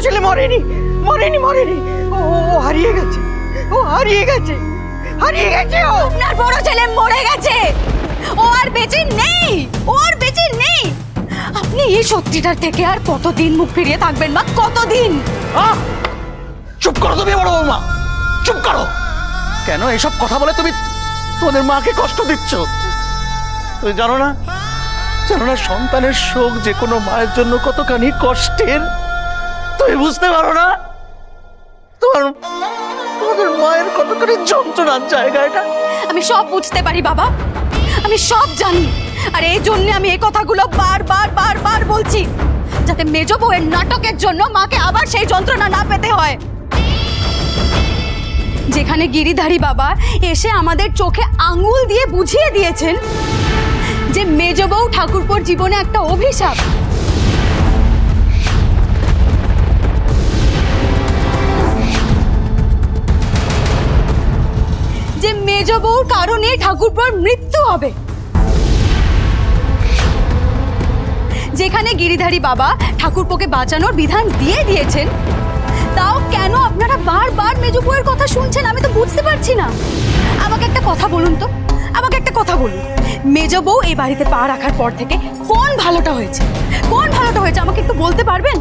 ছেলে মরেনি মরেনি মরেনি, ও হারিয়ে গেছে, ও হারিয়ে গেছে, হারিয়ে গেছে। ও আপনার বড় ছেলে মরে গেছে, ও আর বেঁচে নেই, ও আর বেঁচে নেই। আপনি এই সত্যিটার থেকে আর কতদিন মুখ ফিরিয়ে থাকবেন মা, কতদিন? চুপ করো তুমি বড় বৌমা, চুপ করো। কেন এসব কথা বলে তুমি তোমাদের মাকে কষ্ট দিচ্ছ? তুমি জানো না, জানো না সন্তানের শোক যে কোনো মায়ের জন্য কতখানি কষ্টের? তুমি বুঝতে পারো না তোমাদের মায়ের কতখানি যন্ত্রণার জায়গা এটা? আমি সব বুঝতে পারি বাবা, আমি সব জানি। আর এই জন্য আমি এই কথাগুলো বারবার বারবার বলছি, যাতে মেজ বউয়ের নাটকের জন্য মাকে আবার সেই যন্ত্রণা না পেতে হয়। যেখানে গিরিধারী বাবা এসে আমাদের চোখে আঙুল দিয়ে বুঝিয়ে দিয়েছেন যে মেজ বউ ঠাকুরপোর জীবনে একটা অভিশাপ, যে মেজ বউর কারণে ঠাকুরপোর মৃত্যু হবে, যেখানে গিরিধারী বাবা ঠাকুরপোকে বাঁচানোর বিধান দিয়ে দিয়েছেন, তাও কেন আপনারা বারবার মেজ বউয়ের কথা শুনছেন? আমি তো বুঝতে পারছি না। আমাকে একটা কথা বলুন তো, আমাকে একটা কথা বলুন, মেজ বউ এই বাড়িতে পা রাখার পর থেকে কোন ভালোটা হয়েছে, কোন ভালোটা হয়েছে আমাকে একটু বলতে পারবেন?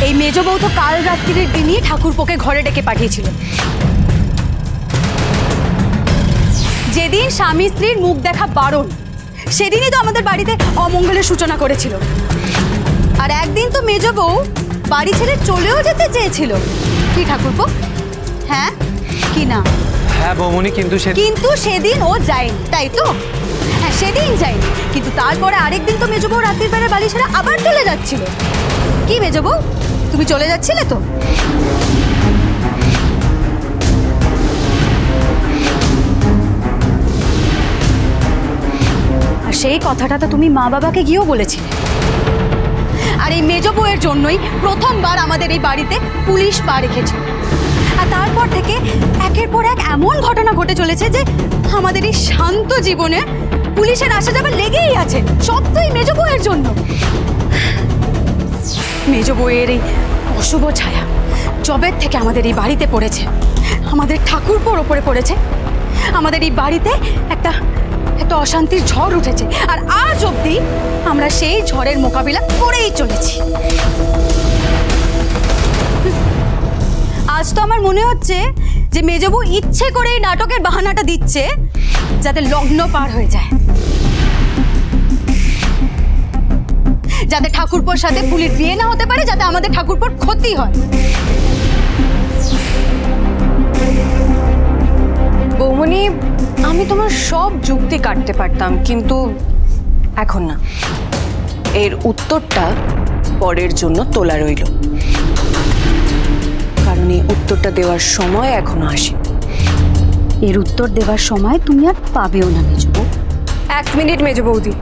এই মেজ বউ তো কাল রাত্রির দিনই ঠাকুরপোকে ঘরে ডেকে পাঠিয়েছিল, যেদিন স্বামী স্ত্রীর মুখ দেখা বারণ, সেদিনই তো আমাদের বাড়িতে অমঙ্গলের সূচনা করেছিল। আর একদিন তো মেজ বউ বাড়ি ছেড়ে চলেও যেতে চেয়েছিল, কি ঠাকুরপো? হ্যাঁ কি না? হ্যাঁ বৌমনি, কিন্তু সেদিন ও যায়নি, তাই তো? হ্যাঁ সেদিন যায়নি, কিন্তু তারপরে আরেকদিন তো মেজ বউ রাত্রির বেলা বাড়ি ছেড়ে আবার চলে যাচ্ছিল। কি মেজ বউ, তুমি চলে যাচ্ছিলে তো? আর সেই কথাটা তো তুমি মা বাবাকে গিয়েও বলেছিলে। আর এই মেজ বউয়ের জন্যই প্রথমবার আমাদের এই বাড়িতে পুলিশ পা রেখেছে। আর তারপর থেকে একের পর এক এমন ঘটনা ঘটে চলেছে যে আমাদের এই শান্ত জীবনে পুলিশের আসা যাওয়া লেগেই আছে, সব তো এই মেজ বউয়ের জন্য। মেজ বউয়ের এই অশুভ ছায়া জবের থেকে আমাদের এই বাড়িতে পড়েছে, আমাদের ঠাকুরপোর ওপরে পড়েছে, আমাদের এই বাড়িতে একটা একটা অশান্তির ঝড় উঠেছে। আর আজ অবধি আমরা সেই ঝড়ের মোকাবিলা করেই চলেছি। আজ তো আমার মনে হচ্ছে যে মেজ বউ ইচ্ছে করে এই নাটকের বাহানাটা দিচ্ছে যাতে লগ্ন পার হয়ে যায়, যাতে ঠাকুরপোর সাথে পুলির বিয়ে না হতে পারে, যাতে আমাদের ঠাকুরপোর ক্ষতি হয়। বৌমনি, আমি তোমার সব যুক্তি কাটতে পারতাম, কিন্তু এখন না। এর উত্তরটা পরের জন্য তোলা রইল, কারণ এই উত্তরটা দেওয়ার সময় এখনো আসে। এর উত্তর দেওয়ার সময় তুমি আর পাবেও না মেজ বউ। 1 মিনিট মেজ বৌদি,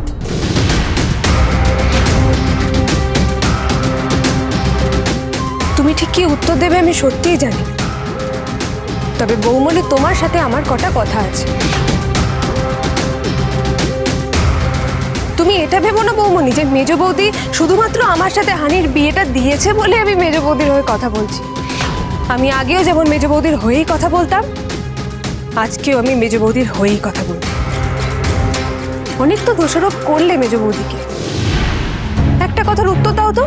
তুমি ঠিক কি উত্তর দেবে আমি সত্যিই জানি, তবে বৌমনি তোমার সাথে আমার কটা কথা আছে। তুমি এটা ভেবো না বৌমনি যে মেজ বৌদি শুধুমাত্র আমার সাথে হানির বিয়েটা দিয়েছে বলে আমি মেজ বৌদির হয়ে কথা বলছি। আমি আগেও যেমন মেজ বৌদির হয়েই কথা বলতাম, আজকেও আমি মেজ বৌদির হয়েই কথা বলব। অনেক তো দোষারোপ করলে মেজ বৌদিকে, একটা কথার উত্তর দাও তো।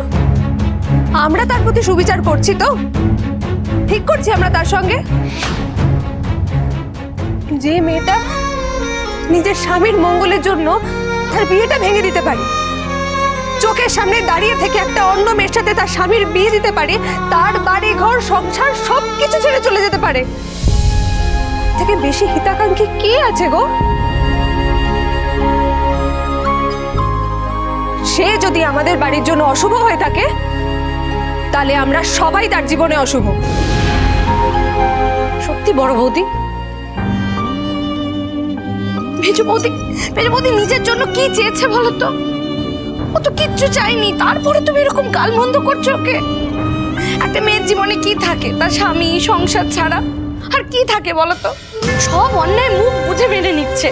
আমরা তার প্রতি সুবিচার করছি তো? ঠিক করছি আমরা তার সঙ্গে? যে মেয়েটা নিজের স্বামীর মঙ্গলের জন্য তার বিয়েটা ভেঙে দিতে পারে, চোখের সামনে দাঁড়িয়ে থেকে একটা অন্য মেয়ের সাথে তার স্বামীর বিয়ে দিতে পারে, তার বাড়ি ঘর সংসার সবকিছু ছেড়ে চলে যেতে পারে, থেকে বেশি হিতাকাঙ্ক্ষী কে আছে গো? সে যদি আমাদের বাড়ির জন্য অশুভ হয়ে থাকে, তাহলে আমরা সবাই তার জীবনে অশুভ। সত্যি বড় বৌদি, মেজ বৌদি নিজের জন্য কি চেয়েছে বলো তো? ও তো কিচ্ছু চাইনি, তারপরে তুমি এরকম গালমন্দ করছো ওকে। একটা মেয়ের জীবনে কি থাকে তার স্বামী সংসার ছাড়া? আর কি থাকে বলো তো? সব অন্যায় মুখ বুঝে মেনে নিচ্ছে।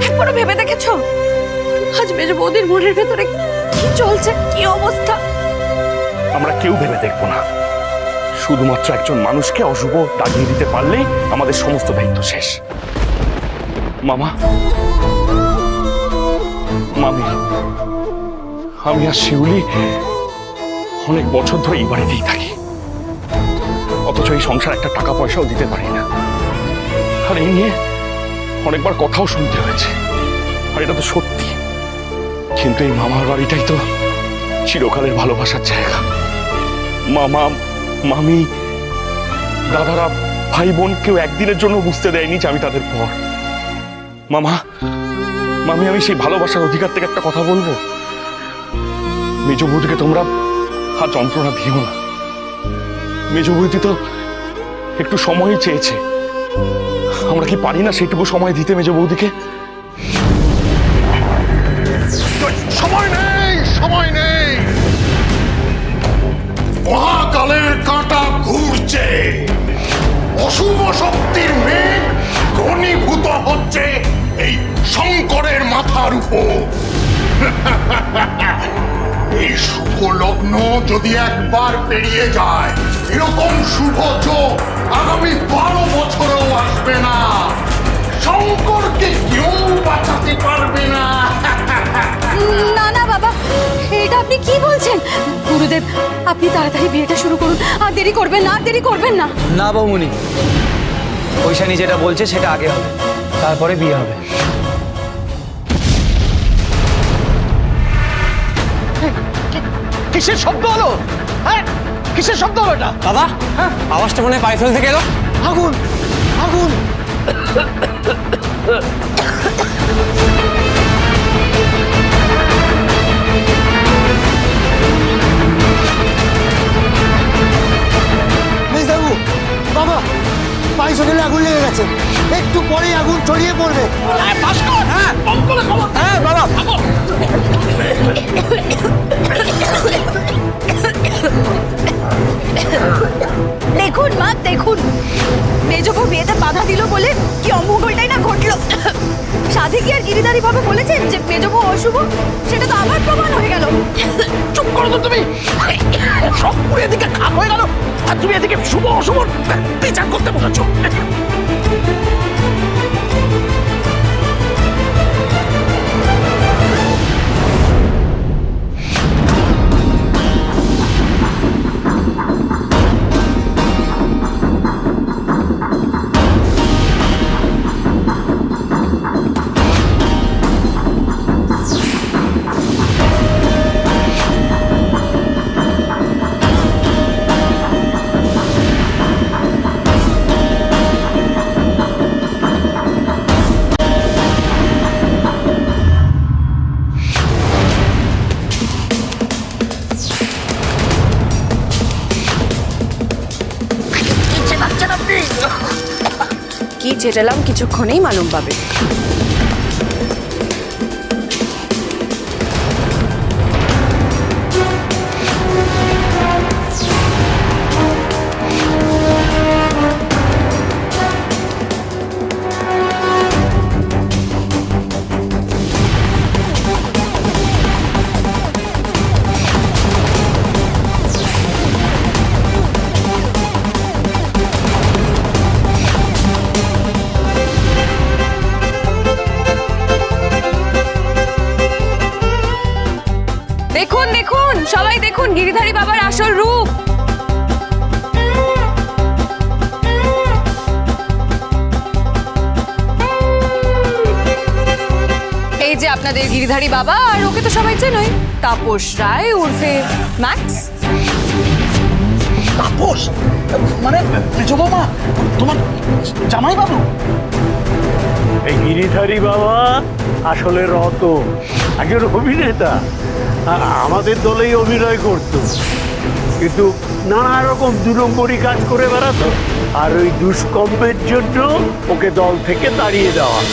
একবারও ভেবে দেখেছো আজ মেজো বৌদির মনের ভেতরে কি চলছে, কি অবস্থা? আমরা কেউ ভেবে দেখবো না, শুধুমাত্র একজন মানুষকে অশুভ দাগিয়ে দিতে পারলেই আমাদের সমস্ত দায়িত্ব শেষ। মামা, মামি, আমি আর শিউলি অনেক বছর ধরে এই বাড়িতেই থাকি, অথচ এই সংসার একটা টাকা পয়সাও দিতে পারি না। আর এই নিয়ে অনেকবার কথাও শুনতে হয়েছে, আর এটা তো সত্যি। কিন্তু এই মামার বাড়িটাই তো চিরকালের ভালোবাসার জায়গা। মামা, মামি, দাদারা, ভাই বোন কেউ একদিনের জন্য বুঝতে দেয়নি যে আমি তাদের পর। মামা, মামি, আমি সেই ভালোবাসার অধিকার থেকে একটা কথা বলবো। মেজ বৌদিকে তোমরা আর যন্ত্রণা দিও না। মেজ বৌদি তো একটু সময় চেয়েছে, আমরা কি পারি না সেইটুকু সময় দিতে মেজ বৌদিকে? সময় নেই, সময় নেই। মহাকালের কাঁটা ঘুরছে, অশুভ শক্তির মেঘ ঘনীভূত হচ্ছে এই শঙ্করের মাথার উপর। এই শুভ লগ্ন যদি একবার পেরিয়ে যায়, এরকম শুভ যোগ আগামী 12 বছরেও আসবে না। শঙ্করকে কেউ বাঁচাতে পারবে না। না না বাবা, এটা আপনি কি বলছেন? গুরুদেব, আপনি তাড়াতাড়ি বিয়েটা শুরু করুন, আর দেরি করবেন না, আর দেরি করবেন না। না বৌমনি, ঐশানী যেটা বলছে সেটা আগে হবে, তারপরে বিয়ে হবে। কিসের শব্দ হলো? হ্যাঁ, কিসের শব্দ হলো এটা? বাবা, আওয়াজটা মনে হয় পাইথল থেকে এলো। আগুন, আগুন! মেজবাবু, বাবা, পাইসোডেলে আগুন লেগে গেছে, একটু পরেই আগুন ছড়িয়ে পড়বে। হ্যাঁ বাবা, দেখুন মা, দেখুন, মেজো বউ বিয়েতে বাধা দিল বলে কি অমঙ্গলটাই না ঘটলো। সাধে কি আর গিরিধারী ভাবে বলেছেন যে মেজো বউ অশুভ? সেটা তো আবার প্রমাণ হয়ে গেল। চুপ করো তো তুমি! সব পুরো এদিকে খাপ হয়ে গেল, আর তুমি এদিকে শুভ অশুভ বিচার করতে বসেছ। কি চেটালাম কিছুক্ষণেই মালুম পাবে। দেখুন দেখুন, সবাই দেখুন গিরিধারী বাবার আসল রূপ। এই যে আপনাদের গিরিধারী বাবা, আর ওকে তো সবাই চেনই, তাপস রায় উর্ফে ম্যাক্স। তাপস মানে মেজো বৌমা, তোমার জামাই বাবু? এই গিরিধারী বাবা আসলে রতন, একজন অভিনেতা, আমাদের দলেই অভিনয় করত, কিন্তু নানা রকম 2 নম্বরই কাজ করে বেড়াতো, আর ওই দুষ্কর্মের জন্য ওকে দল থেকে তাড়িয়ে দেওয়া হয়।